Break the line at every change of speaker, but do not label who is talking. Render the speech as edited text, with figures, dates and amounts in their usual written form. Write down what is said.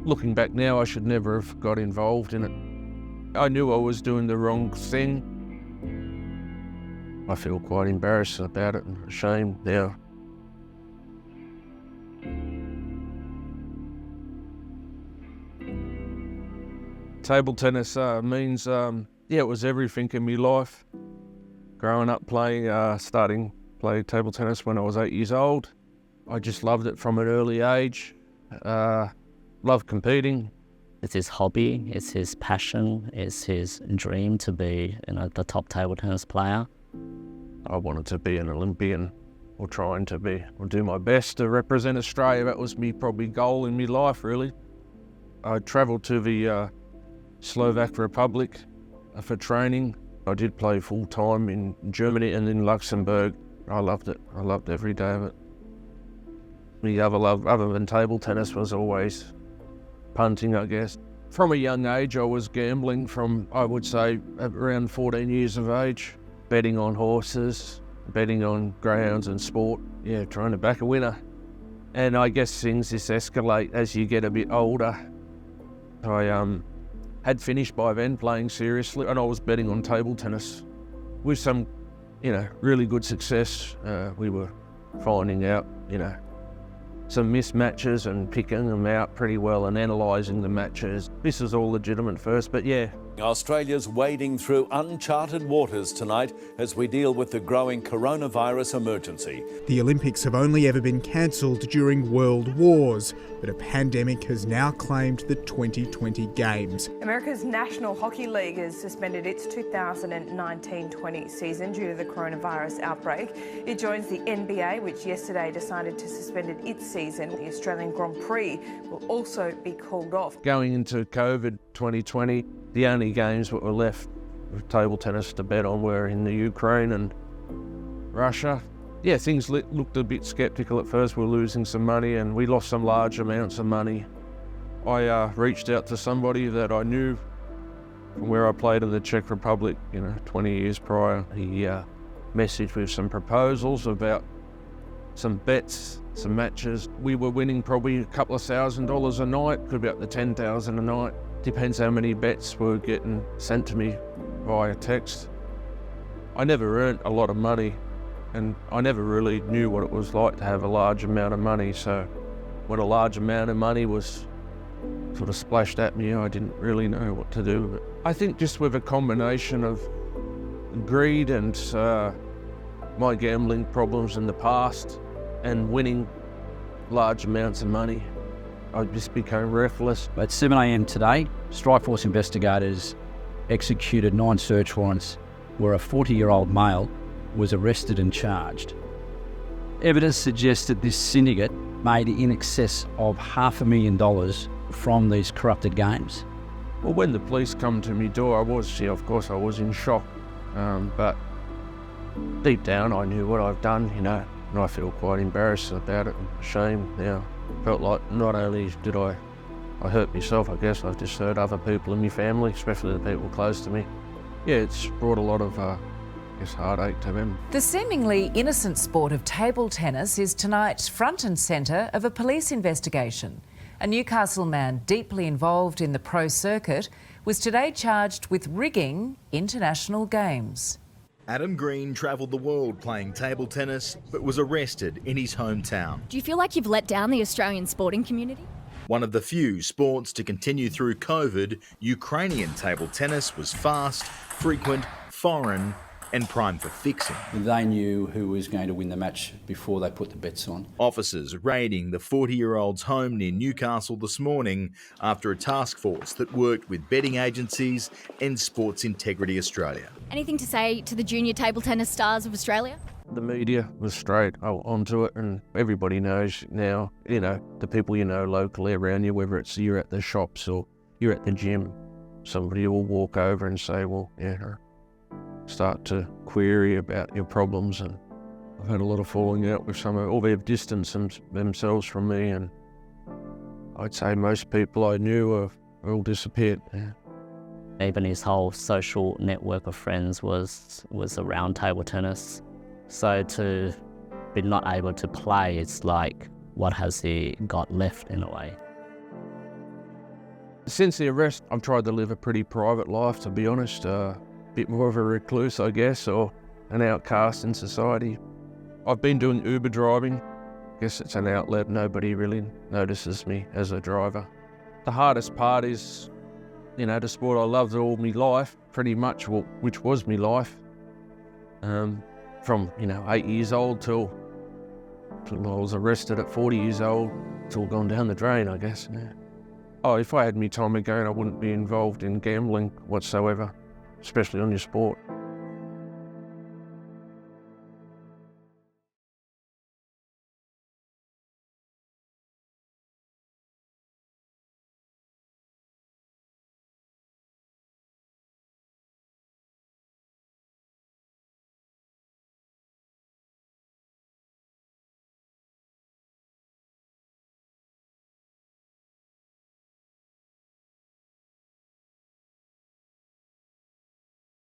Looking back now, I should never have got involved in it. I knew I was doing the wrong thing. I feel quite embarrassed about it and ashamed now. Table tennis means, it was everything in my life. Growing up starting play table tennis when I was 8 years old. I just loved it from an early age. Loved competing.
It's his hobby, it's his passion, it's his dream to be, the top table tennis player.
I wanted to be an Olympian, or trying to be, or do my best to represent Australia. That was me probably goal in my life, really. I travelled to the Slovak Republic for training. I did play full time in Germany and in Luxembourg. I loved it. I loved every day of it. The other love, other than table tennis, was always punting, I guess. From a young age, I was gambling from, I would say, around 14 years of age. Betting on horses, betting on greyhounds and sport. Yeah, trying to back a winner. And I guess things just escalate as you get a bit older. I had finished by then playing seriously, and I was betting on table tennis. With some, really good success. We were finding out, some mismatches and picking them out pretty well and analysing the matches. This is all legitimate first, but yeah.
Australia's wading through uncharted waters tonight as we deal with the growing coronavirus emergency.
The Olympics have only ever been cancelled during world wars, but a pandemic has now claimed the 2020 Games.
America's National Hockey League has suspended its 2019-20 season due to the coronavirus outbreak. It joins the NBA, which yesterday decided to suspend its season. The Australian Grand Prix will also be called off.
Going into COVID 2020, the only games that were left with table tennis to bet on were in the Ukraine and Russia. Yeah, things looked a bit sceptical at first. We were losing some money and we lost some large amounts of money. I reached out to somebody that I knew from where I played in the Czech Republic, 20 years prior. He messaged with some proposals about some bets, some matches. We were winning probably a couple of $1,000 a night, could be up to $10,000 a night. Depends how many bets were getting sent to me via text. I never earned a lot of money, and I never really knew what it was like to have a large amount of money. So when a large amount of money was sort of splashed at me, I didn't really know what to do with it. I think just with a combination of greed and my gambling problems in the past and winning large amounts of money, I just became reckless.
At 7 a.m. today, Strikeforce investigators executed 9 search warrants where a 40-year-old male was arrested and charged. Evidence suggests that this syndicate made in excess of $500,000 from these corrupted games.
Well, when the police come to my door, I was in shock. But deep down, I knew what I've done, and I feel quite embarrassed about it and ashamed now. Felt like not only did I hurt myself, I guess, I've just hurt other people in my family, especially the people close to me. Yeah, it's brought a lot of heartache to them.
The seemingly innocent sport of table tennis is tonight front and centre of a police investigation. A Newcastle man deeply involved in the pro circuit was today charged with rigging international games.
Adam Green travelled the world playing table tennis, but was arrested in his hometown.
Do you feel like you've let down the Australian sporting community?
One of the few sports to continue through COVID, Ukrainian table tennis was fast, frequent, foreign and primed for fixing.
They knew who was going to win the match before they put the bets on.
Officers raiding the 40-year-old's home near Newcastle this morning after a task force that worked with betting agencies and Sports Integrity Australia.
Anything to say to the junior table tennis stars of Australia?
The media was straight onto it, and everybody knows now, the people locally around you, whether it's you're at the shops or you're at the gym, somebody will walk over and say, start to query about your problems. And I've had a lot of falling out with some, or they've distanced themselves from me, and I'd say most people I knew are all disappeared. Yeah.
Even his whole social network of friends was around table tennis. So to be not able to play, it's like, what has he got left in a way?
Since the arrest, I've tried to live a pretty private life, to be honest. A bit more of a recluse, I guess, or an outcast in society. I've been doing Uber driving. I guess it's an outlet. Nobody really notices me as a driver. The hardest part is, the sport I loved all my life, pretty much, which was my life. From, 8 years old till I was arrested at 40 years old. It's all gone down the drain, I guess. Yeah. Oh, if I had me time again, I wouldn't be involved in gambling whatsoever, especially on your sport.